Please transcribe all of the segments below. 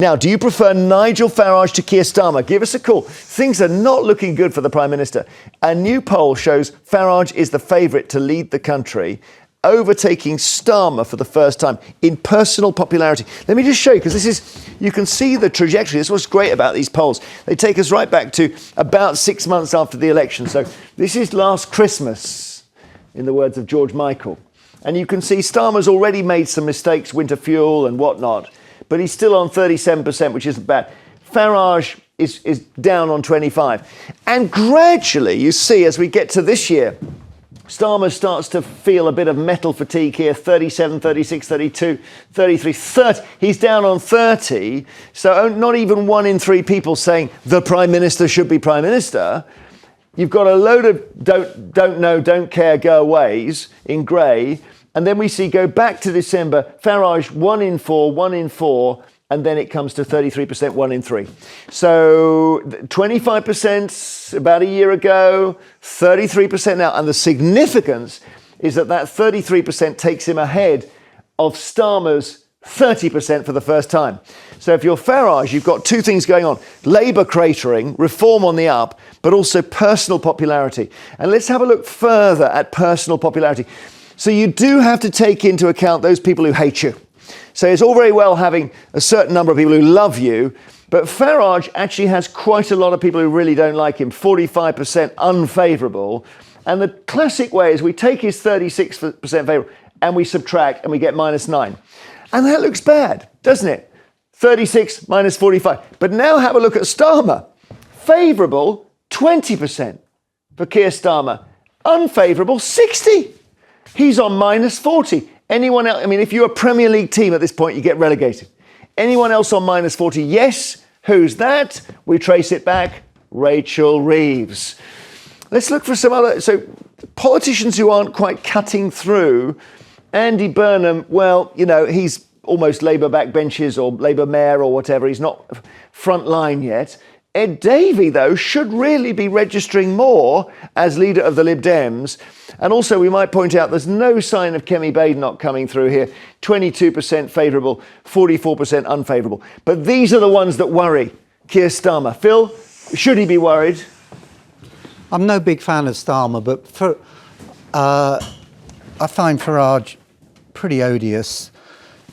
Now, do you prefer Nigel Farage to Keir Starmer? Give us a call. Things are not looking good for the Prime Minister. A new poll shows Farage is the favourite to lead the country, overtaking Starmer for the first time in personal popularity. Let me just show you, because you can see the trajectory. This is what's great about these polls. They take us right back to about 6 months after the election. So this is last Christmas, in the words of George Michael. And you can see Starmer's already made some mistakes, winter fuel and whatnot, but he's still on 37%, which isn't bad. Farage is down on 25%. And gradually, you see, as we get to this year, Starmer starts to feel a bit of metal fatigue here, 37, 36, 32, 33, 30. He's down on 30. So not even 1 in 3 people saying the Prime Minister should be Prime Minister. You've got a load of don't know, don't care, go aways in grey. And then we see, go back to December, Farage 1 in 4, 1 in 4, and then it comes to 33%, 1 in 3. So 25% about a year ago, 33% now. And the significance is that 33% takes him ahead of Starmer's 30% for the first time. So if you're Farage, you've got 2 things going on. Labour cratering, reform on the up, but also personal popularity. And let's have a look further at personal popularity. So you do have to take into account those people who hate you. So it's all very well having a certain number of people who love you, but Farage actually has quite a lot of people who really don't like him, 45% unfavourable. And the classic way is we take his 36% favourable and we subtract and we get -9. And that looks bad, doesn't it? 36 minus 45. But now have a look at Starmer. Favourable, 20% for Keir Starmer. Unfavourable, 60. He's on -40. Anyone else? I mean, if you're a Premier League team at this point, you get relegated. Anyone else on -40? Yes. Who's that? We trace it back. Rachel Reeves. Let's look for some other. So politicians who aren't quite cutting through. Andy Burnham, well, you know, he's almost Labour backbenches or Labour mayor or whatever. He's not front line yet. Ed Davey, though, should really be registering more as leader of the Lib Dems. And also, we might point out there's no sign of Kemi Badenoch coming through here. 22% favourable, 44% unfavourable. But these are the ones that worry Keir Starmer. Phil, should he be worried? I'm no big fan of Starmer, but I find Farage pretty odious.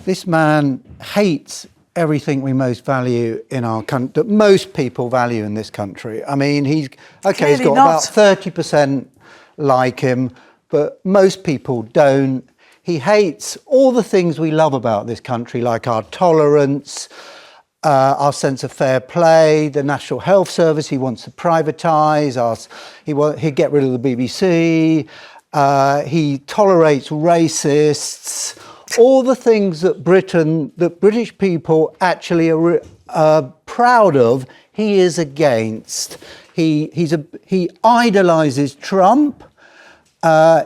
This man hates everything we most value in our country, that most people value in this country. I mean, he's got about 30% like him, but most people don't. He hates all the things we love about this country, like our tolerance, our sense of fair play, the National Health Service. He wants to privatise us. He'd get rid of the BBC. He tolerates racists. All the things that British people actually are proud of, he is against. He idolises Trump.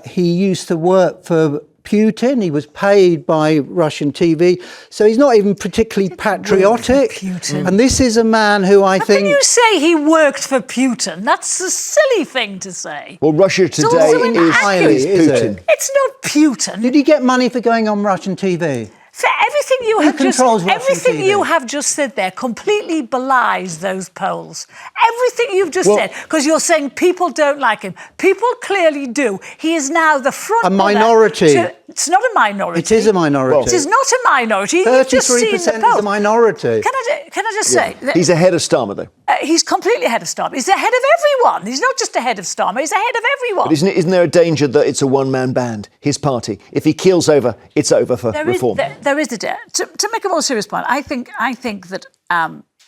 He used to work for Putin. He was paid by Russian TV. So he's not even particularly patriotic. And this is a man who I think... How can you say he worked for Putin? That's a silly thing to say. Well, Russia today is Putin. It's not Putin. Did he get money for going on Russian TV? So everything you have just said there completely belies those polls. Everything you've just said, because you're saying people don't like him. People clearly do. He is now the front. A minority. It's not a minority. It is a minority. Well, it is not a minority. 33% is a minority. Can I just say? He's ahead of Starmer, though. He's completely ahead of Starmer. He's ahead of everyone. He's not just ahead of Starmer. He's ahead of everyone. But isn't there a danger that it's a one-man band, his party? If he keels over, it's over for reform. There is a danger. To make a more serious point, I think that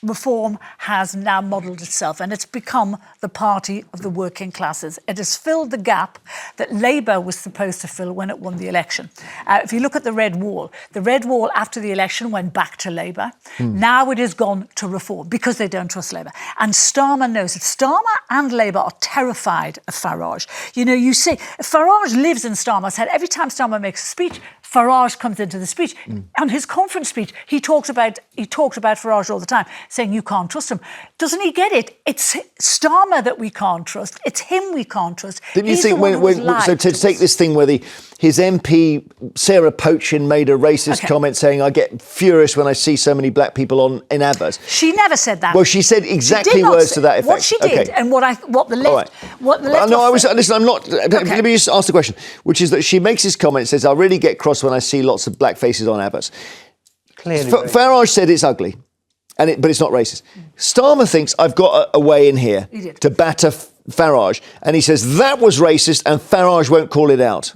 reform has now modelled itself and it's become the party of the working classes. It has filled the gap that Labour was supposed to fill when it won the election. If you look at the Red Wall after the election went back to Labour. Now it has gone to reform because they don't trust Labour. And Starmer knows it. Starmer and Labour are terrified of Farage. You know, you see, Farage lives in Starmer's head. Every time Starmer makes a speech, Farage comes into the speech. On his conference speech, he talked about Farage all the time, saying you can't trust him. Doesn't he get it? It's Starmer that we can't trust. It's him we can't trust. Didn't you think so to take this thing where his MP, Sarah Pochin, made a racist comment saying, I get furious when I see so many black people in adverts. She never said that. Well, she said exactly words to that effect. What she did, and what the left... Listen, I'm not... Let me just ask the question, which is that she makes this comment, says, I really get cross when I see lots of black faces on adverts. Clearly. Farage said it's ugly, but it's not racist. Starmer thinks I've got a way in here to batter Farage, and he says that was racist and Farage won't call it out.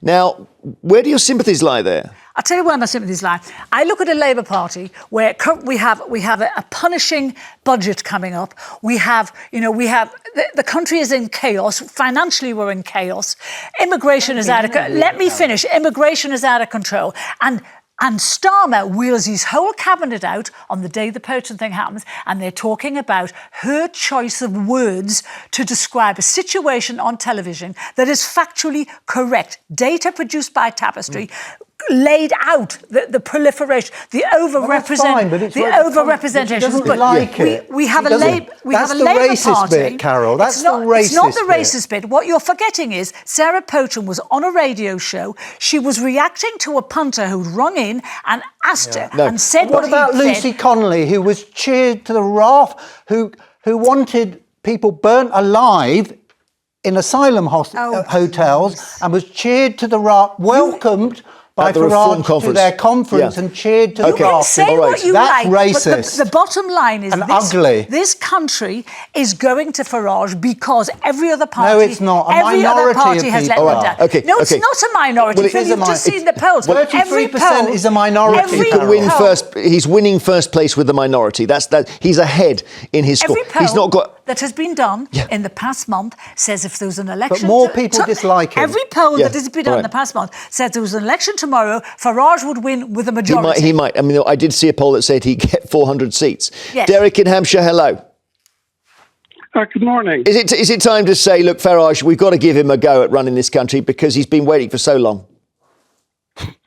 Now, where do your sympathies lie there? I'll tell you where my sympathies lie. I look at a Labour Party where we have a punishing budget coming up. We have the country is in chaos. Financially, we're in chaos. Immigration is out of control. Let me finish. Immigration is out of control. And Starmer wheels his whole cabinet out on the day the Pochin thing happens, and they're talking about her choice of words to describe a situation on television that is factually correct. Data produced by Tapestry laid out the proliferation, the overrepresentation. We have a Labour Party. Bit, Carole. That's the racist bit. It's not the racist bit. What you're forgetting is Sarah Pochin was on a radio show. She was reacting to a punter who'd rung in and asked her and said what about Lucy Connolly, who was cheered to the raft, who wanted people burnt alive in asylum hotels and was cheered to the raft, welcomed by Farage to their conference and cheered to the raft. Say what you That's like, racist. but the bottom line is ugly. This country is going to Farage because every other party... No, it's not. Every other party has let them down. No, it's not a minority. Well, You've just seen the polls. 33% is a minority. He's winning first place with the minority. He's ahead in his score. He's not got... that has been done in the past month says if there was an election... But more people dislike him. Every poll that has been done in the past month said there was an election tomorrow, Farage would win with a majority. He might. I mean, I did see a poll that said he'd get 400 seats. Yes. Derek in Hampshire, hello. Good morning. Is it time to say, look, Farage, we've got to give him a go at running this country because he's been waiting for so long?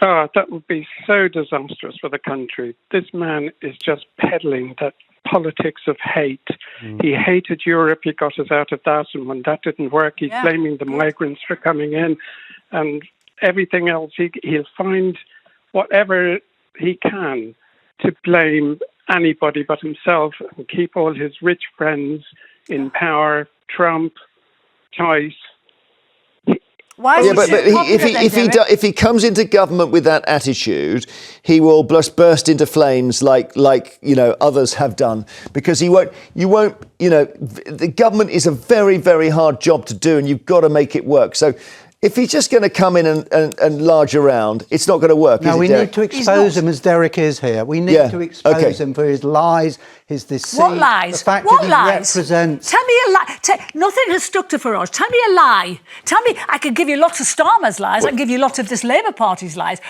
That would be so disastrous for the country. This man is just peddling that politics of hate. He hated Europe. He got us out of that. And when that didn't work, he's blaming the migrants for coming in and everything else. He'll find whatever he can to blame anybody but himself and keep all his rich friends in power. Trump, Tice. If he comes into government with that attitude, he will burst into flames like others have done, because the government is a very, very hard job to do, and you've got to make it work. So if he's just going to come in and large around, it's not going to work. No, we need to expose him as Derek is here. We need to expose him for his lies, his deceit. What lies? The fact what that he lies? represents... Tell me a lie. Nothing has stuck to Farage. Tell me a lie. Tell me, I could give you lots of Starmer's lies. I can give you lots of this Labour Party's lies.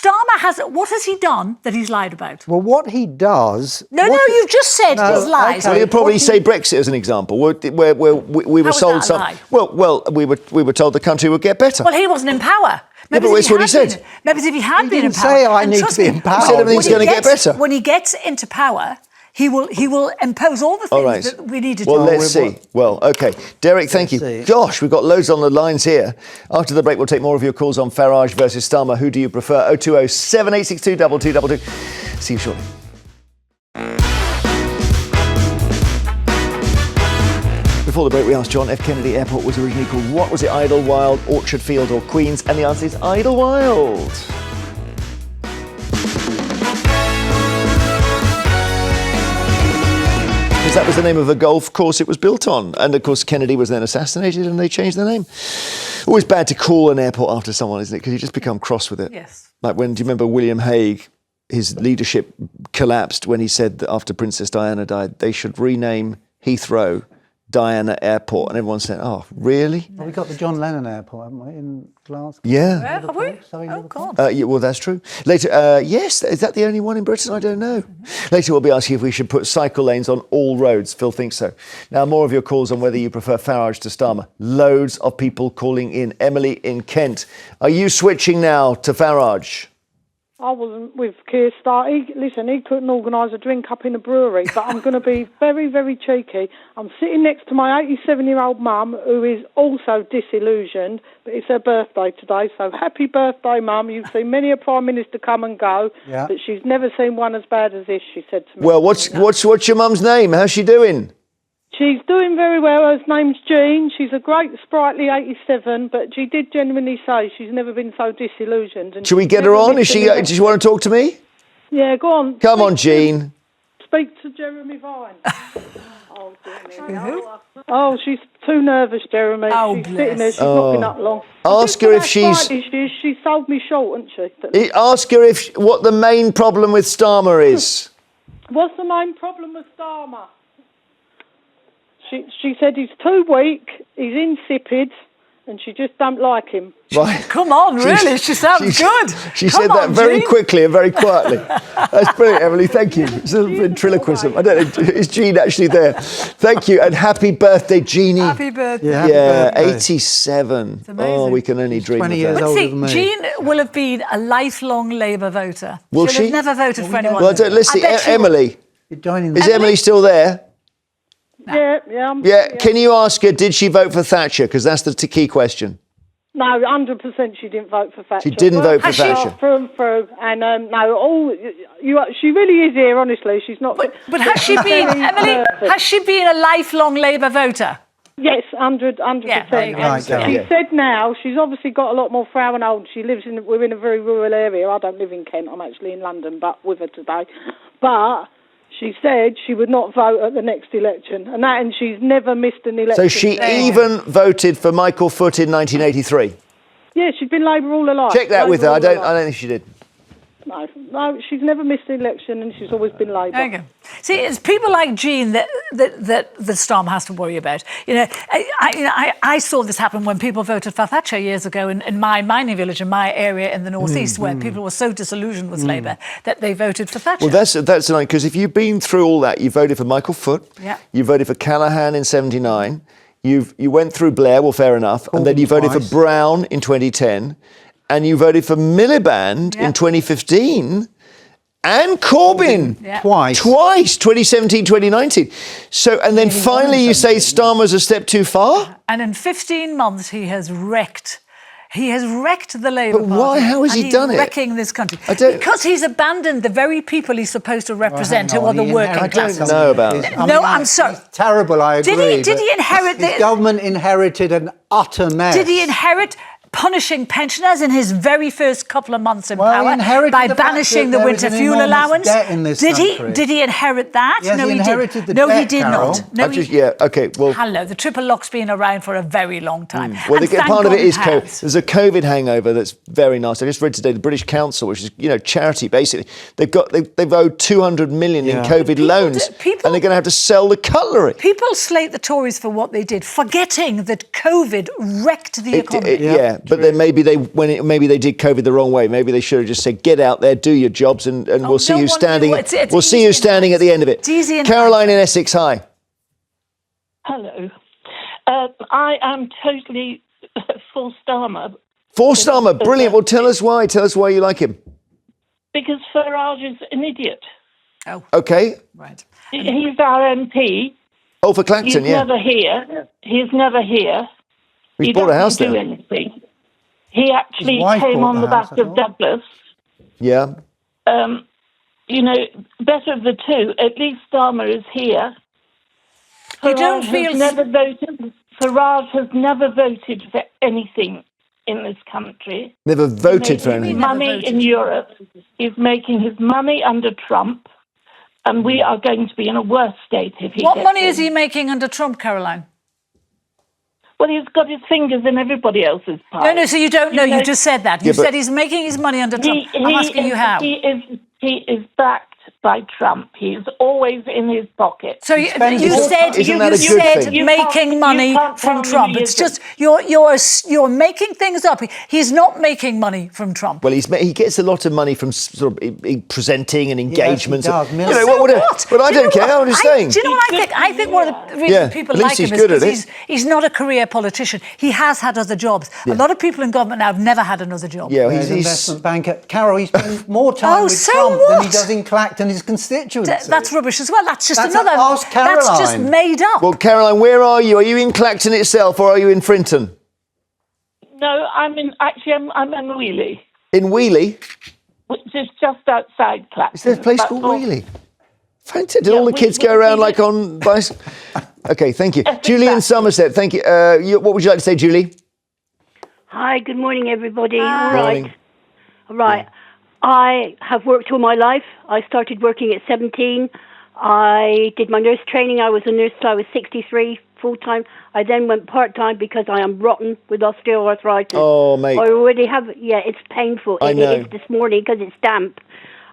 What has he done that he's lied about? Well, what he does... No, you've just said his lies. Well, he'll probably say Brexit as an example, where we were sold some... Well, we were told the country would get better. Well, he wasn't in power. Maybe that's what he said. Maybe if he had been in power... He didn't say, I need to be in power. He said everything's going to get better. When he gets into power... He will impose all the things that we need to do. Well, let's see. Well, OK. Derek, thank you. Gosh, we've got loads on the lines here. After the break, we'll take more of your calls on Farage versus Starmer. Who do you prefer? 020 7862 2222. See you shortly. Before the break, we asked John, F. Kennedy Airport was originally called what? Was it Idlewild, Orchard Field or Queens? And the answer is Idlewild. Because that was the name of a golf course it was built on. And, of course, Kennedy was then assassinated and they changed their name. Always bad to call an airport after someone, isn't it? Because you just become cross with it. Yes. Like do you remember William Hague, his leadership collapsed when he said that after Princess Diana died, they should rename Heathrow Diana Airport. And everyone said, oh, really? Well, we got the John Lennon Airport, haven't we, in Glasgow? Yeah. Have we? Oh, God. Well, that's true. Later, yes, is that the only one in Britain? I don't know. Later, we'll be asking if we should put cycle lanes on all roads. Phil thinks so. Now, more of your calls on whether you prefer Farage to Starmer. Loads of people calling in. Emily in Kent. Are you switching now to Farage? I wasn't with Keir Starmer. He couldn't organise a drink up in a brewery, but I'm going to be very, very cheeky. I'm sitting next to my 87-year-old mum, who is also disillusioned, but it's her birthday today, so happy birthday, Mum. You've seen many a Prime Minister come and go, but she's never seen one as bad as this, she said to me. Well, what's your mum's name? How's she doing? She's doing very well. Her name's Jean. She's a great, sprightly 87, but she did genuinely say she's never been so disillusioned. And Should we get her on? Does she want to talk to me? Yeah, go on. Come on, Jean. Speak to Jeremy Vine. Oh, dear. Oh, she's too nervous, Jeremy. She's sitting there. She's not been up long. Ask her if she's... She sold me short, hasn't she? Ask her what the main problem with Starmer is. What's the main problem with Starmer? She said he's too weak, he's insipid, and she just don't like him. Right. Come on, really? She sounds good. She said that very quickly and very quietly. That's brilliant, Emily. Thank you. It's a ventriloquism. I don't know. Is Jean actually there? Thank you. And happy birthday, Jeannie. Happy birthday. Yeah, happy birthday. 87. It's amazing. Oh, we can only dream 20 of years that. old. See, older than me. Jean will have been a lifelong Labour voter. Will She'll she? have never voted for anyone. Well, let's see. I bet she will. Emily. You're joining Is the... Emily still there? Yeah. Can you ask her, did she vote for Thatcher? Because that's the key question. No, 100% she didn't vote for Thatcher. She didn't vote for Thatcher. Through and through. And she really is here, honestly. She's not... But has she been, Emily, has she been a lifelong Labour voter? Yes, 100%. Yeah, there you go. Right, She said now, she's obviously got a lot more Frauenhold. She lives we're in a very rural area. I don't live in Kent, I'm actually in London, but with her today. But she said she would not vote at the next election. And she's never missed an election. So she even voted for Michael Foot in 1983? Yeah, she's been Labour all her life. Check that with her. I don't think she did. No, she's never missed an election and she's always been Labour. There you go. See, it's people like Jean that Starmer has to worry about. I saw this happen when people voted for Thatcher years ago in my mining village, in my area in the northeast, where people were so disillusioned with Labour that they voted for Thatcher. Well, that's annoying, because if you've been through all that, you voted for Michael Foot, you voted for Callaghan in 79, you went through Blair, well, fair enough, and then you voted for Brown in 2010, and you voted for Miliband in 2015, and Corbyn Twice, 2017, 2019. So, and then finally you say Starmer's a step too far? And in 15 months he has wrecked the Labour Party. Why? How has he done it? He's wrecking this country. Because he's abandoned the very people he's supposed to represent, who are the working classes. I don't know about it. No, I'm sorry. It's terrible, I agree. Did he inherit his government inherited an utter mess. Did he inherit punishing pensioners in his very first couple of months in power by banishing the winter fuel allowance? Did he inherit that? Yes, No, he he inherited did. the No, he debt, did Carole. not. No, Well, hello, the triple lock's been around for a very long time. Well, And part of it is COVID. there's a COVID hangover that's very nasty. I just read today the British Council, which is charity basically. They've owed 200 million in COVID loans, and they're going to have to sell the cutlery. People slate the Tories for what they did, forgetting that COVID wrecked the economy. But then maybe they did COVID the wrong way. Maybe they should have just said, "Get out there, do your jobs, and we'll see who's standing. We'll see who's standing at the end of it." Caroline in Essex, hi. Hello. I am totally for Starmer. For Starmer, brilliant. Well, tell us why. Tell us why you like him. Because Farage is an idiot. Oh. Okay. Right. He's our MP. Oh, for Clacton, He's never here. He's never here. He's bought a house there. He doesn't do anything. He actually came on the back of Douglas. Yeah. Better of the two. At least Starmer is here. Farage has never voted for anything in this country. Never voted for anything. Money in Europe. He's making his money under Trump, and we are going to be in a worse state if he. What money is he making under Trump, Caroline? Well, he's got his fingers in everybody else's pie. No, so you don't know. You just said that. You said he's making his money under Trump. I'm asking you how. He is backed by Trump. He is always in his pocket. So you said Isn't that a good thing? making money from Trump. It's just you're making things up. He's not making money from Trump. Well, he gets a lot of money from sort of presenting and engagements. Yes, he does. But I don't care. I'm just saying. Do you know what I think? I think one of the reasons people like him is because he's not a career politician. He has had other jobs. A lot of people in government now have never had another job. Yeah, he's an investment banker. Carole, he spends more time with Trump than he does in Clacton, his constituency. That's rubbish as well. That's Ask Caroline. That's just made up. Well, Caroline, where are you? Are you in Clacton itself or are you in Frinton? No, I'm in Wheelie. In Wheelie? Which is just outside Clacton. Is there a place called Wheelie? Fantastic. Did all the kids go around like on bicycle? Okay, thank you. Julie in Somerset, thank you. What would you like to say, Julie? Hi, good morning, everybody. All right. All right. I have worked all my life. I started working at 17. I did my nurse training. I was a nurse till I was 63, full-time. I then went part-time because I am rotten with osteoarthritis. Oh, mate. I already have, it's painful. I know. It is this morning because it's damp.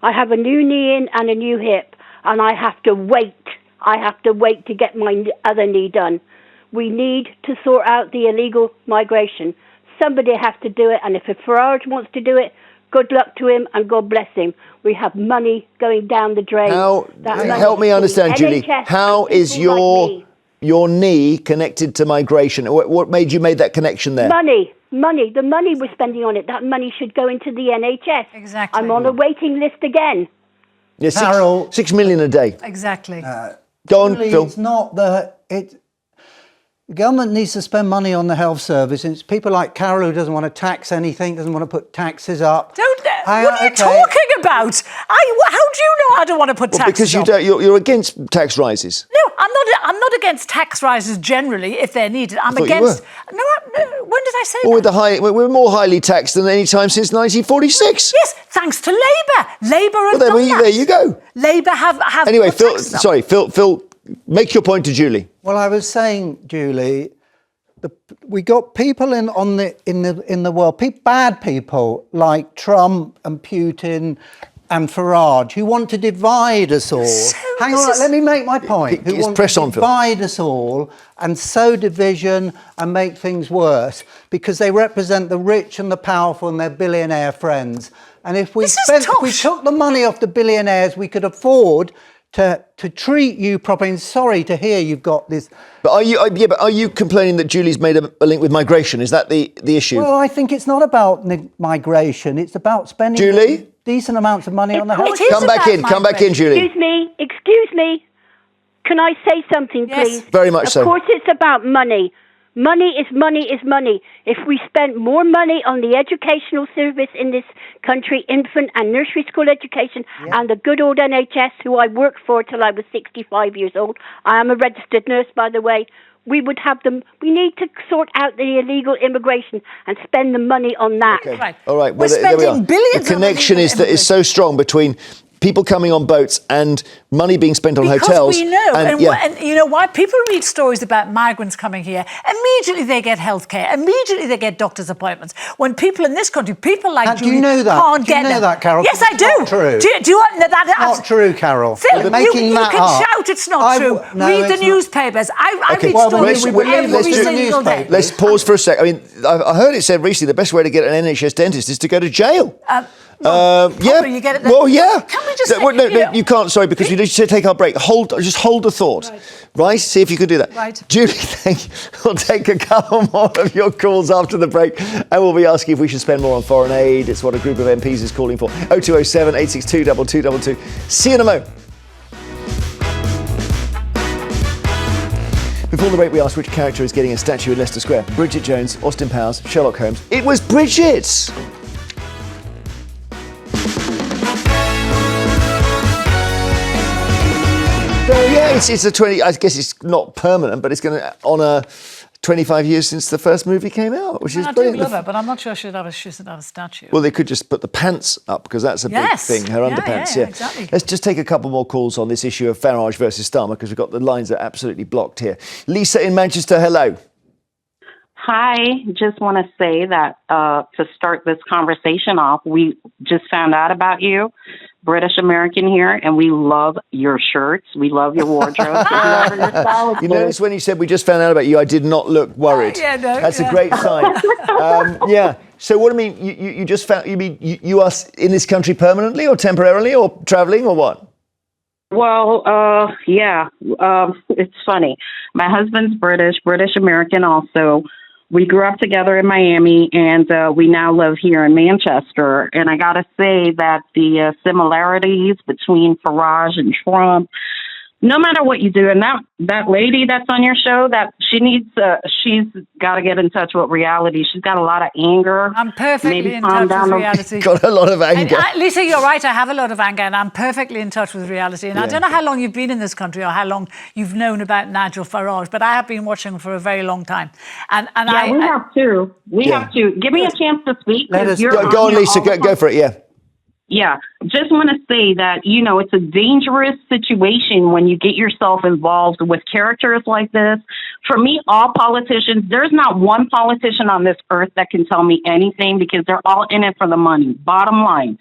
I have a new knee in and a new hip, and I have to wait. I have to wait to get my other knee done. We need to sort out the illegal migration. Somebody has to do it, and if Farage wants to do it, good luck to him and God bless him. We have money going down the drain. Help me understand, Julie. How is your knee connected to migration? What made you make that connection there? Money. The money we're spending on it, that money should go into the NHS. Exactly. I'm on a waiting list again. Yeah, Carole, 6 million a day. Exactly. Go on, Julie, Phil. it's not the government needs to spend money on the health service. It's people like Carole who doesn't want to tax anything, doesn't want to put taxes up. What are you talking about? How do you know I don't want to put taxes up? Because you're against tax rises. No, I'm not against tax rises generally if they're needed. I'm against. No, when did I say that? We're more highly taxed than any time since 1946. Yes, thanks to Labour. Labour have done that. There you go. Labour have. Anyway, put Phil. taxes up. Sorry, Phil. Make your point to Julie. Well, I was saying, Julie, we got people in the world, bad people like Trump and Putin and Farage who want to divide us all. Hang on, let me make my point. Who want to divide us all and sow division and make things worse because they represent the rich and the powerful and their billionaire friends. And if we took the money off the billionaires, we could afford to treat you properly. And sorry to hear you've got this. But are you complaining that Julie's made a link with migration? Is that the issue? Well, I think it's not about migration. It's about spending decent amounts of money on the health. Come back in, Julie. Excuse me. Can I say something, please? Very much so. Of course it's about money. Money is money. If we spent more money on the educational service in this country, infant and nursery school education, and the good old NHS, who I worked for till I was 65 years old, I am a registered nurse, by the way, we would have them. We need to sort out the illegal immigration and spend the money on that. Okay. Right. All right. We're spending billions. The connection is so strong between people coming on boats and money being spent on hotels. Because we know, and you know why? People read stories about migrants coming here. Immediately they get healthcare. Immediately they get doctor's appointments. When people in this country, people like do you know that? can't get them. Do you know that, Carole? Yes, I do. Not true. Do you want that? Not true, Carole. Phil, You're making you that can up. shout it's not true. Read the newspapers. I read stories every single day. Let's pause for a sec. I mean, I heard it said recently the best way to get an NHS dentist is to go to jail. You get it then. Well, yeah. Can we just no, you can't. Sorry, because we need to take our break. Hold the thought. Right? See if you can do that. Right. Julie, thank you. We'll take a couple more of your calls after the break, and we'll be asking if we should spend more on foreign aid. It's what a group of MPs is calling for. 0207 862 2222. See you in a moment. Before the break, we asked which character is getting a statue in Leicester Square. Bridget Jones, Austin Powers, Sherlock Holmes. It was Bridget! So yeah, it's a 20. I guess it's not permanent, but it's going to honour 25 years since the first movie came out, which is brilliant. I do love her, but I'm not sure she should have a statue. Well, they could just put the pants up because that's a big thing. Her underpants. Yeah, exactly. Let's just take a couple more calls on this issue of Farage versus Starmer because we've got the lines are absolutely blocked here. Lisa in Manchester, hello. Hi, just want to say that to start this conversation off, we just found out about you, British American here, and we love your shirts. We love your wardrobe. You notice when you said we just found out about you, I did not look worried. Yeah, no, That's yeah. a great sign. Yeah. So what do you mean? You just found? You mean you are in this country permanently or temporarily or traveling or what? Well, yeah, it's funny. My husband's British American also. We grew up together in Miami, and we now live here in Manchester. And I got to say that the similarities between Farage and Trump, no matter what you do, and that lady that's on your show, that she's got to get in touch with reality. She's got a lot of anger. I'm perfectly Maybe in calm touch down with a- reality. Got a lot of anger. Lisa, you're right. I have a lot of anger, and I'm perfectly in touch with reality. And I don't know how long you've been in this country or how long you've known about Nigel Farage, but I have been watching him for a very long time. And Yeah, we have to. We have to. Give me a chance to speak. Let us- Go on, Lisa. Go for it. Yeah. Yeah, just want to say that, it's a dangerous situation when you get yourself involved with characters like this. For me, all politicians, there's not one politician on this earth that can tell me anything because they're all in it for the money. Bottom line,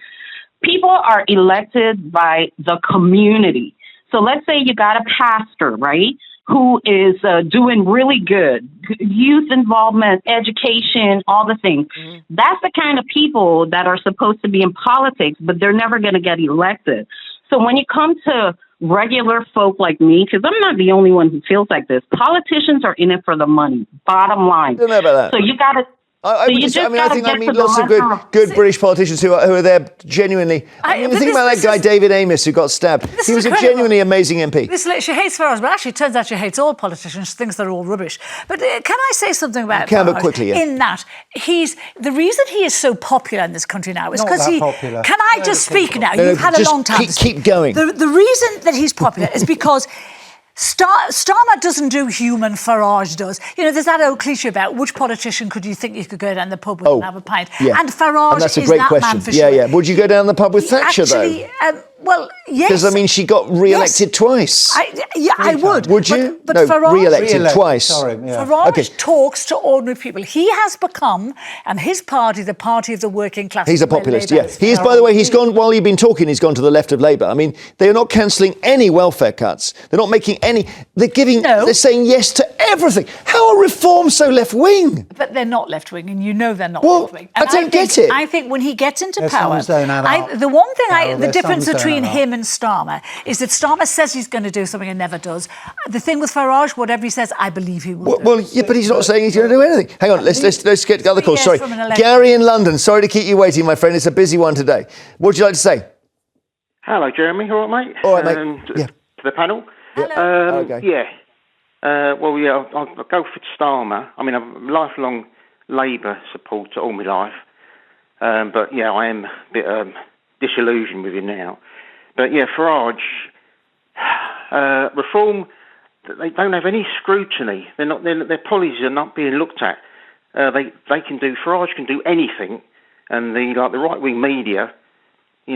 people are elected by the community. So let's say you got a pastor, right, who is doing really good, youth involvement, education, all the things. Mm-hmm. That's the kind of people that are supposed to be in politics, but they're never going to get elected. So when you come to regular folk like me, because I'm not the only one who feels like this, politicians are in it for the money, bottom line. I don't know about that. So you got to... I think I meet lots of good British politicians who are there genuinely. Think about that guy David Amos who got stabbed. He was a genuinely amazing MP. She hates Farage, but actually it turns out she hates all politicians. She thinks they're all rubbish. But can I say something about Farage? But quickly, yeah. In that, the reason he is so popular in this country now is because popular. Can I just speak now? No, You've had a long time. Keep going. The reason that he's popular is because Starmer doesn't do human, Farage does. There's that old cliche about which politician could you think you could go down the pub with and have a pint? Yeah. And Farage that's a is great that question. man for sure. Yeah. Would you go down the pub with Thatcher, though? Well, yes. Because, she got re-elected twice. I would. Would you? But no, Farage, re-elected twice. Sorry, yeah. Farage talks to ordinary people. He has become, and his party, the party of the working class. He's a populist, yeah. He is, by the way, he's gone, while you've been talking, he's gone to the left of Labour. They are not cancelling any welfare cuts. They're not making any, they're saying yes to everything. How are reforms so left-wing? But they're not left-wing, and they're not left-wing. And I don't get it. I think when he gets into Their power, sums don't add up. the one thing, Carole, the difference their sums don't between add up. him and Starmer is that Starmer says he's going to do something and never does. The thing with Farage, whatever he says, I believe he will do. Well, yeah, but he's not saying he's going to do anything. Hang on, let's get to the other calls. Sorry. from an election. Gary in London, sorry to keep you waiting, my friend. It's a busy one today. What would you like to say? Hello, Jeremy. All right, mate? All right, mate. To the panel. Hello. Okay. Yeah. I'll go for Starmer. I'm a lifelong Labour supporter all my life. But, I am a bit disillusioned with him now. But, Farage, reform, they don't have any scrutiny. Their policies are not being looked at. Farage can do anything, and the right-wing media, they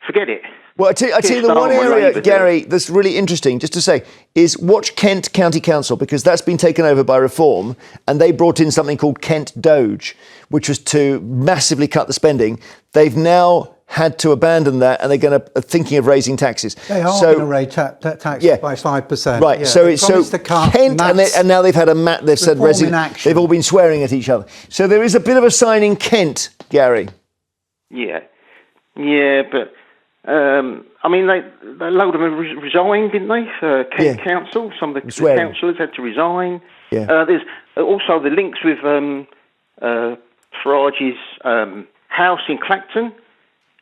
forget it. Well, I tell you the one area, Gary, that's really interesting, just to say, is watch Kent County Council, because that's been taken over by Reform, and they brought in something called Kent Doge, which was to massively cut the spending. They've now had to abandon that, and they're thinking of raising taxes. They are going to raise taxes by 5%. Right. Yeah, So Kent, and now they've had they've said they've all been swearing at each other. So there is a bit of a sign in Kent, Gary. Yeah, but. A load of them resigned, didn't they? Kent Council, some of the councillors had to resign. Yeah. There's also the links with Farage's house in Clacton.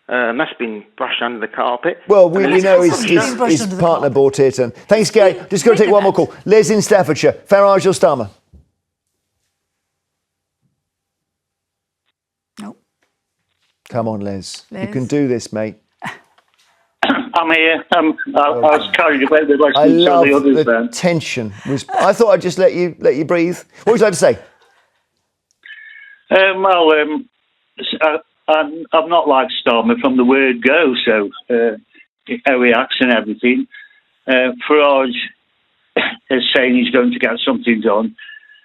That's been brushed under the carpet. Well, we know his partner bought it. And thanks, Gary. Just going to take one more call. Liz in Staffordshire. Farage or Starmer? Nope. Come on, Liz. You can do this, mate. I'm here. I was carried away with listening to the others then. Tension. I thought I'd just let you breathe. What would you like to say? I'm not like Starmer from the word go, so how he acts and everything. Farage is saying he's going to get something done.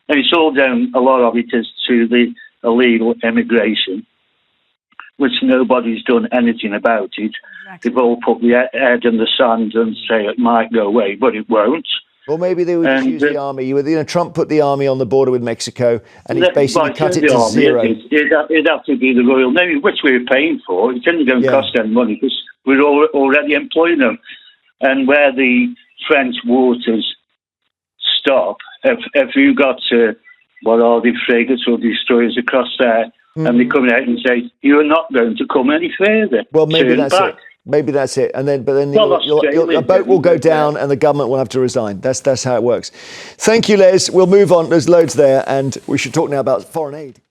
And it's all down, a lot of it is to the illegal immigration, which nobody's done anything about it. They've all put their head in the sand and say it might go away, but it won't. Well, maybe they would just use the army. Trump put the army on the border with Mexico, and he's basically cut it to zero. It'd have to be the Royal Navy, which we're paying for. It isn't going to cost any money because we're already employing them. And where the French waters stop, if you got what are the frigates or destroyers across there, and they come out and say, you're not going to come any further. Well, maybe that's it. Maybe that's it. And then, a boat will go down and the government will have to resign. That's how it works. Thank you, Les. We'll move on. There's loads there. And we should talk now about foreign aid.